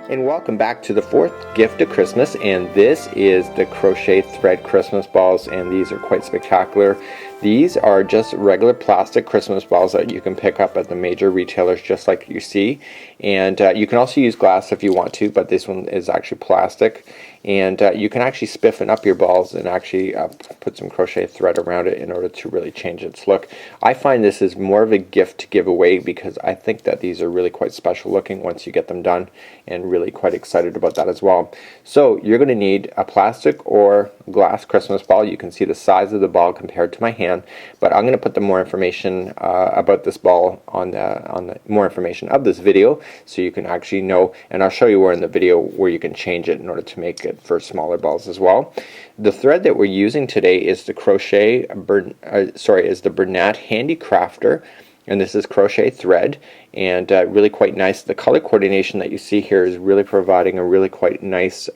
And welcome back to the fourth gift of Christmas, and this is the crochet thread Christmas balls, and these are quite spectacular. These are just regular plastic Christmas balls that you can pick up at the major retailers, just like you see. And you can also use glass if you want to, but this one is actually plastic. And you can actually spiffen up your balls and actually put some crochet thread around it in order to really change its look. I find this is more of a gift to give away because I think that these are really quite special looking once you get them done, and really quite excited about that as well. So you're going to need a plastic or glass Christmas ball. You can see the size of the ball compared to my hand, but I'm going to put the more information about this ball on the more information of this video, so you can actually know, and I'll show you where in the video where you can change it in order to make it for smaller balls as well. The thread that we're using today is the Bernat Handy Crafter, and this is crochet thread, and really quite nice. The color coordination that you see here is really providing a really quite nice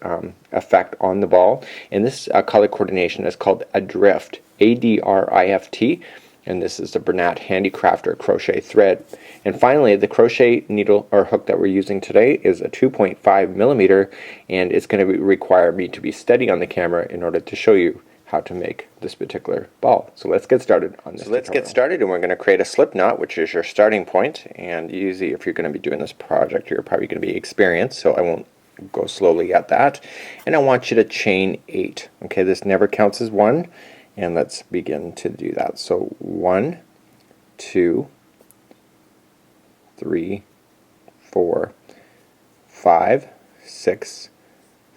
effect on the ball, and this color coordination is called Adrift, A-D-R-I-F-T, and this is the Bernat Handy Crafter crochet thread. And finally, the crochet needle or hook that we're using today is a 2.5 millimeter, and it's going to require me to be steady on the camera in order to show you how to make this particular ball. So let's get started on this. So let's get started, and we're going to create a slip knot, which is your starting point. And usually if you're going to be doing this project, you're probably going to be experienced, so I won't go slowly at that. And I want you to chain 8. Okay, this never counts as 1, and let's begin to do that. So 1, 2, 3, 4, 5, 6,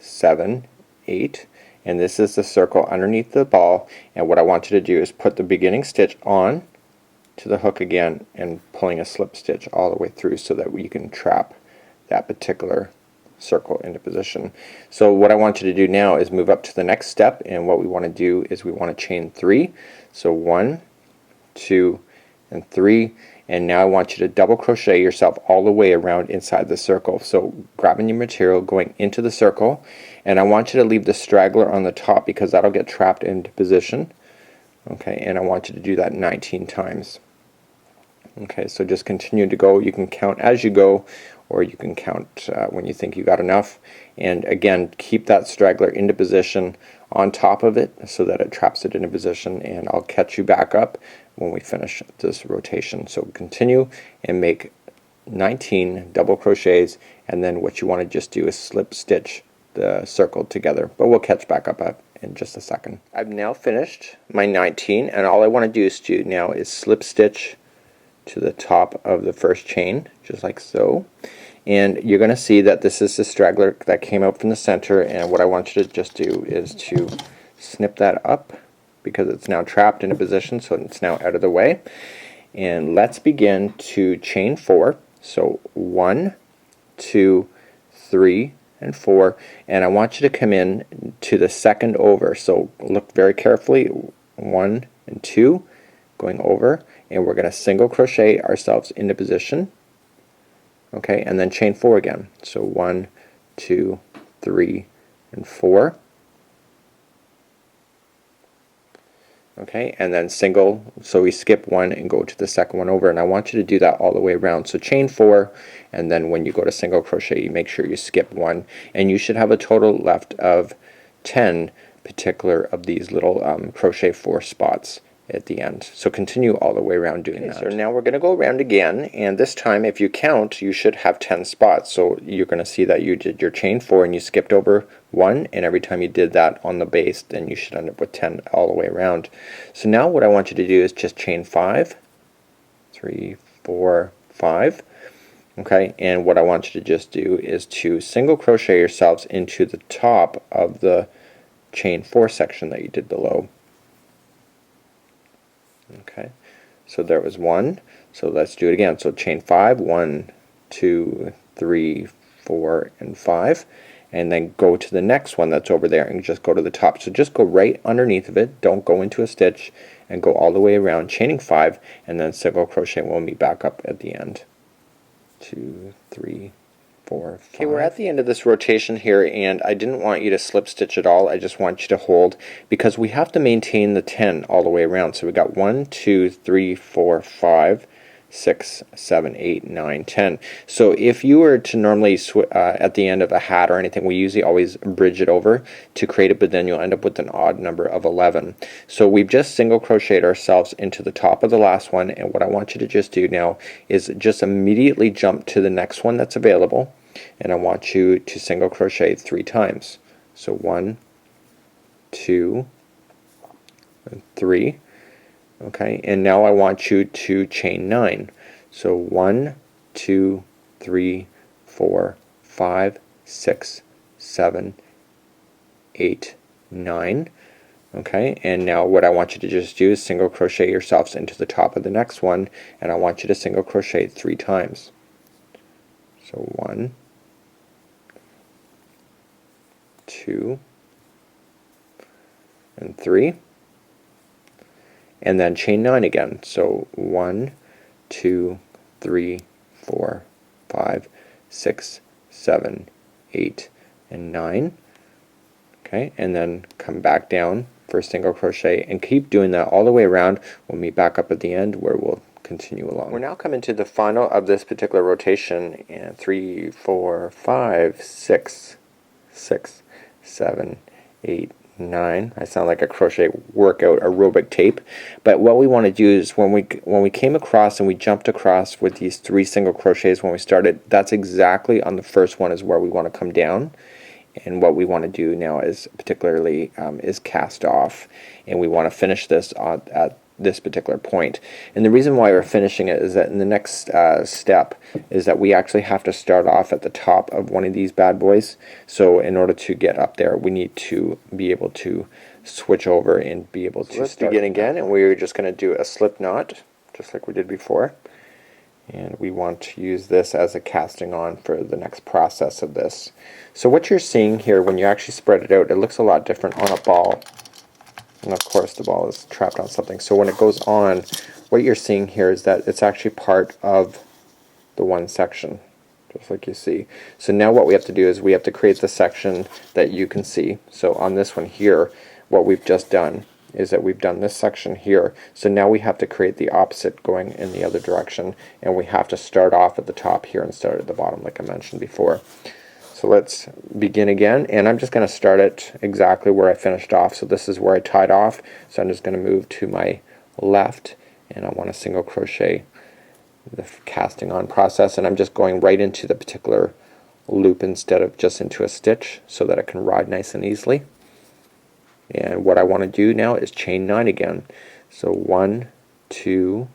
7, 8. And this is the circle underneath the ball, and what I want you to do is put the beginning stitch on to the hook again and pulling a slip stitch all the way through so that you can trap that particular circle into position. So what I want you to do now is move up to the next step, and what we want to do is we want to chain 3. So 1, 2, and 3, and now I want you to double crochet yourself all the way around inside the circle. So grabbing your material, going into the circle, and I want you to leave the straggler on the top because that'll get trapped into position. Okay, and I want you to do that 19 times. Okay, so just continue to go. You can count as you go, or you can count when you think you got enough. And again, keep that straggler into position on top of it so that it traps it into position, and I'll catch you back up when we finish this rotation. So continue and make 19 double crochets, and then what you want to just do is slip stitch the circle together, but we'll catch back up in just a second. I've now finished my 19, and all I want to do now is slip stitch to the top of the first chain, just like so. And you're going to see that this is the straggler that came out from the center, and what I want you to just do is to snip that up because it's now trapped in a position, so it's now out of the way. And let's begin to chain 4. So 1, 2, 3, and 4, and I want you to come in to the second over. So look very carefully, 1 and 2 going over, and we're going to single crochet ourselves into position. Okay, and then chain 4 again. So 1, 2, 3, and 4. Okay, and then single, so we skip 1 and go to the second one over, and I want you to do that all the way around. So chain 4, and then when you go to single crochet, you make sure you skip 1, and you should have a total left of 10 particular of these little crochet 4 spots at the end. So continue all the way around doing that. So now we're going to go around again, and this time if you count you should have 10 spots. So you're going to see that you did your chain 4 and you skipped over 1, and every time you did that on the base, then you should end up with 10 all the way around. So now what I want you to do is just chain 5, 3, 4, 5. Okay, and what I want you to just do is to single crochet yourselves into the top of the chain 4 section that you did below. Okay, so there was 1. So let's do it again. So chain 5, 1, 2, 3, 4, and 5, and then go to the next one that's over there and just go to the top. So just go right underneath of it, don't go into a stitch, and go all the way around, chaining 5, and then single crochet. We'll meet back up at the end. 2, 3, 4, 5. Okay, we're at the end of this rotation here, and I didn't want you to slip stitch at all. I just want you to hold, because we have to maintain the 10 all the way around. So we got 1, 2, 3, 4, 5, 6, 7, 8, 9, 10. So if you were to normally at the end of a hat or anything, we usually always bridge it over to create it, but then you'll end up with an odd number of 11. So we've just single crocheted ourselves into the top of the last one, and what I want you to just do now is just immediately jump to the next one that's available, and I want you to single crochet 3 times. So 1, 2, and 3. Okay, and now I want you to chain 9. So 1, 2, 3, 4, 5, 6, 7, 8, 9. Okay, and now what I want you to just do is single crochet yourselves into the top of the next one, and I want you to single crochet 3 times. So 1, 2, and 3. And then chain 9 again. So 1, 2, 3, 4, 5, 6, 7, 8, and 9. Okay, and then come back down for a single crochet and keep doing that all the way around. We'll meet back up at the end where we'll continue along. We're now coming to the final of this particular rotation, and 3, 4, 5, 6, 6, 7, 8, 9. I sound like a crochet workout aerobic tape, but what we want to do is when we came across and we jumped across with these 3 single crochets when we started, that's exactly on the first one is where we want to come down. And what we want to do now is particularly is cast off, and we want to finish this at this particular point. And the reason why we're finishing it is that in the next step is that we actually have to start off at the top of one of these bad boys. So in order to get up there, we need to be able to switch over and be able to let's begin again, and we're just going to do a slip knot just like we did before. And we want to use this as a casting on for the next process of this. So what you're seeing here when you actually spread it out, it looks a lot different on a ball. And of course the ball is trapped on something. So when it goes on, what you're seeing here is that it's actually part of the one section, just like you see. So now what we have to do is we have to create the section that you can see. So on this one here, what we've just done is that we've done this section here. So now we have to create the opposite going in the other direction, and we have to start off at the top here and start at the bottom like I mentioned before. So let's begin again, and I'm just going to start it exactly where I finished off. So this is where I tied off, so I'm just going to move to my left, and I want to single crochet the casting on process, and I'm just going right into the particular loop instead of just into a stitch so that it can ride nice and easily. And what I want to do now is chain 9 again. So 1, 2,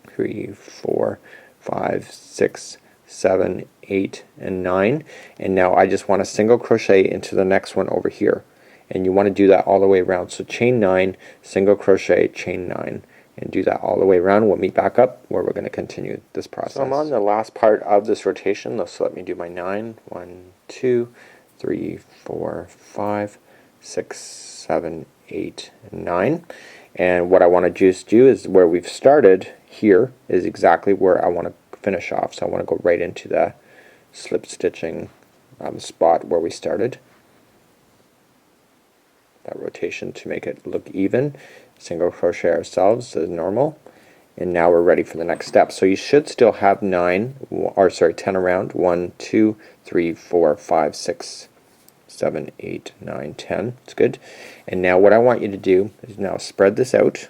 3, 4, 5, 6, 7, 8, and 9. And now I just want to single crochet into the next one over here. And you want to do that all the way around. So chain 9, single crochet, chain 9. And do that all the way around. We'll meet back up where we're going to continue this process. So I'm on the last part of this rotation. So let me do my 9. 1, 2, 3, 4, 5, 6, 7, 8, and 9. And what I want to just do is where we've started here is exactly where I want to finish off. So I want to go right into the slip stitching spot where we started. That rotation to make it look even. Single crochet ourselves as normal. And now we're ready for the next step. So you should still have 10 around. 1, 2, 3, 4, 5, 6, 7, 8, 9, 10. It's good. And now what I want you to do is now spread this out.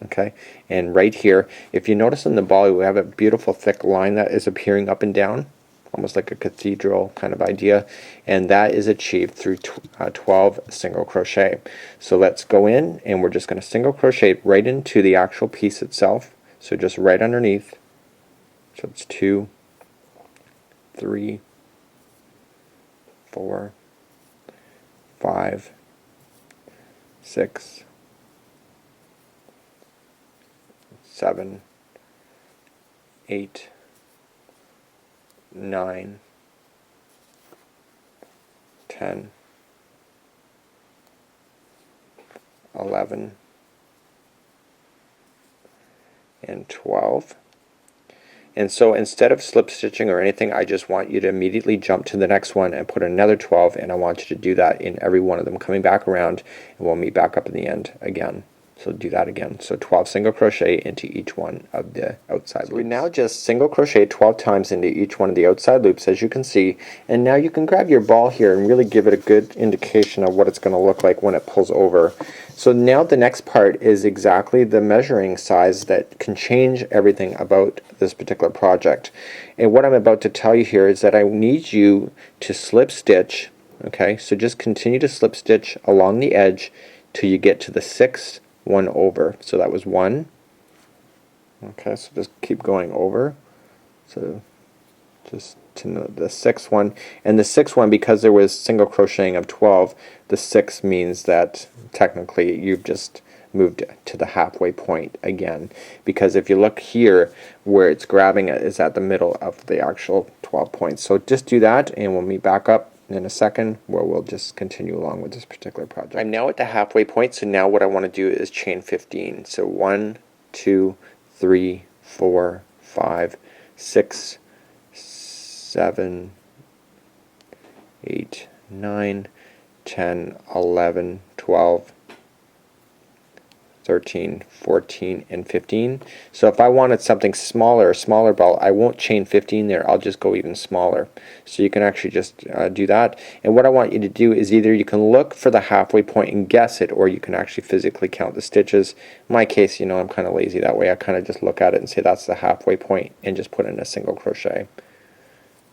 Okay, and right here, if you notice in the ball, we have a beautiful thick line that is appearing up and down, almost like a cathedral kind of idea, and that is achieved through 12 single crochet. So let's go in, and we're just going to single crochet right into the actual piece itself. So just right underneath. So it's 2, 3, 4, 5, 6, 7, 8, 9, 10, 11, and 12. And so instead of slip stitching or anything, I just want you to immediately jump to the next one and put another 12, and I want you to do that in every one of them, coming back around, and we'll meet back up in the end again. So do that again. So 12 single crochet into each one of the outside loops. We now just single crochet 12 times into each one of the outside loops, as you can see, and now you can grab your ball here and really give it a good indication of what it's going to look like when it pulls over. So now the next part is exactly the measuring size that can change everything about this particular project. And what I'm about to tell you here is that I need you to slip stitch, okay, so just continue to slip stitch along the edge till you get to the 6th one over. So that was 1. Okay, so just keep going over. So just to the 6th one, and the 6th one, because there was single crocheting of 12, the 6 means that technically you've just moved to the halfway point again, because if you look here where it's grabbing it is at the middle of the actual 12 points. So just do that and we'll meet back up in a second where we'll just continue along with this particular project. I'm now at the halfway point, so now what I want to do is chain 15. So 1, 2, 3, 4, 5, 6, 7, 8, 9, 10, 11, 12, 13, 14, and 15. So if I wanted something smaller, a smaller ball, I won't chain 15 there, I'll just go even smaller. So you can actually just do that. And what I want you to do is either you can look for the halfway point and guess it, or you can actually physically count the stitches. In my case, you know, I'm kind of lazy that way. I kind of just look at it and say that's the halfway point and just put in a single crochet.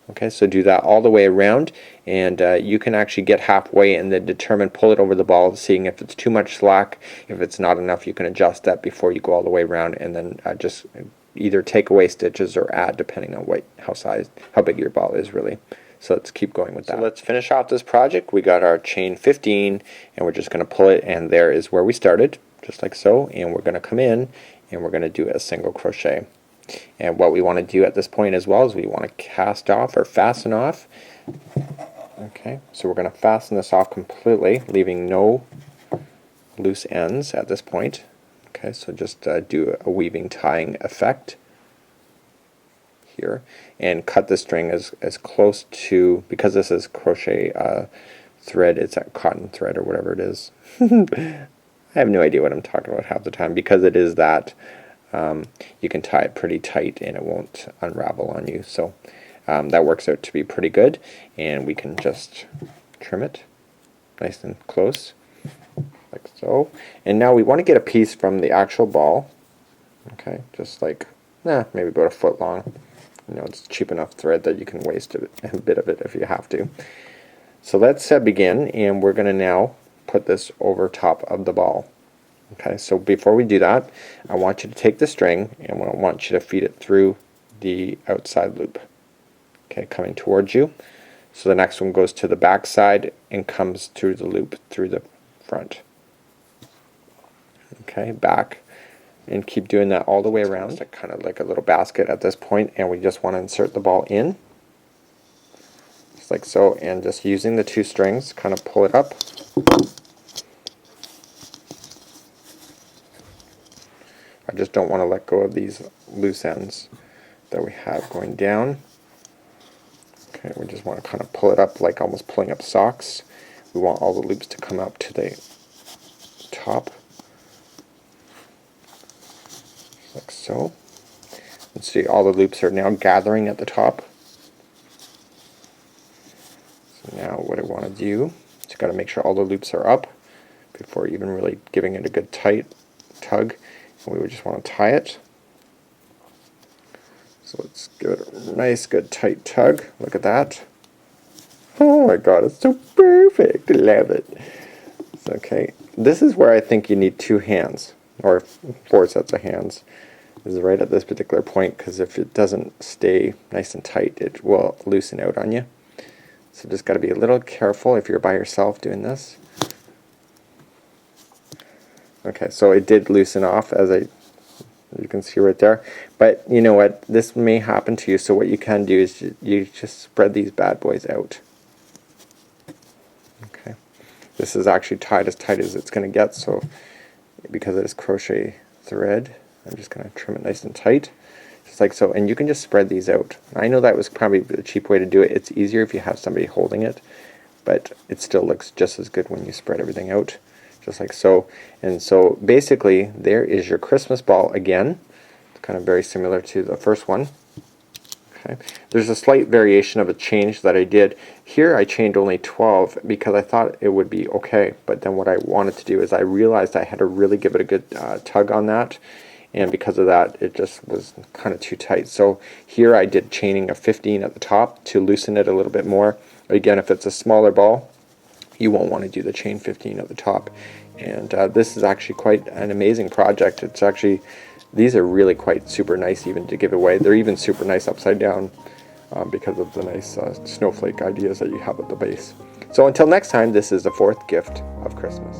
Okay, so do that all the way around, and you can actually get halfway and then determine, pull it over the ball, seeing if it's too much slack. If it's not enough, you can adjust that before you go all the way around, and then just either take away stitches or add, depending on how big your ball is really. So let's keep going with that. So let's finish off this project. We got our chain 15, and we're just going to pull it, and there is where we started, just like so. And we're going to come in, and we're going to do a single crochet. And what we want to do at this point as well is we want to cast off or fasten off. Okay, so we're going to fasten this off completely, leaving no loose ends at this point. Okay, so just do a weaving tying effect here and cut the string as close to, because this is crochet thread, it's a cotton thread or whatever it is. I have no idea what I'm talking about half the time, because it is that. You can tie it pretty tight and it won't unravel on you, so that works out to be pretty good, and we can just trim it nice and close like so. And now we want to get a piece from the actual ball, okay, just like maybe about a foot long. You know, it's cheap enough thread that you can waste a bit of it if you have to. So let's begin, and we're going to now put this over top of the ball. Okay, so before we do that, I want you to take the string and I want you to feed it through the outside loop. Okay, coming towards you. So the next one goes to the back side and comes through the loop through the front. Okay, back, and keep doing that all the way around. It's kind of like a little basket at this point, and we just want to insert the ball in, just like so, and just using the two strings, kind of pull it up. I just don't want to let go of these loose ends that we have going down. Okay, we just want to kind of pull it up like almost pulling up socks. We want all the loops to come up to the top, like so. And see, all the loops are now gathering at the top. So now what I want to do is got to make sure all the loops are up before even really giving it a good tight tug. We would just want to tie it. So let's give it a nice good tight tug. Look at that. Oh my god, it's so perfect. I love it. It's okay. This is where I think you need 2 hands, or 4 sets of hands, is right at this particular point, because if it doesn't stay nice and tight, it will loosen out on you. So just got to be a little careful if you're by yourself doing this. Okay, so it did loosen off, as you can see right there. But you know what? This may happen to you, so what you can do is you just spread these bad boys out. Okay, this is actually tied as it's going to get, so because it is crochet thread, I'm just going to trim it nice and tight, just like so. And you can just spread these out. I know that was probably a cheap way to do it. It's easier if you have somebody holding it, but it still looks just as good when you spread everything out. just like so. And so basically there is your Christmas ball again. It's kind of very similar to the first one. Okay. There's a slight variation of a change that I did. Here I chained only 12 because I thought it would be okay, but then what I wanted to do is I realized I had to really give it a good tug on that, and because of that it just was kind of too tight. So here I did chaining of 15 at the top to loosen it a little bit more. Again, if it's a smaller ball, you won't want to do the chain 15 at the top. And this is actually quite an amazing project. It's actually, these are really quite super nice even to give away. They're even super nice upside down because of the nice snowflake ideas that you have at the base. So until next time, this is the fourth gift of Christmas.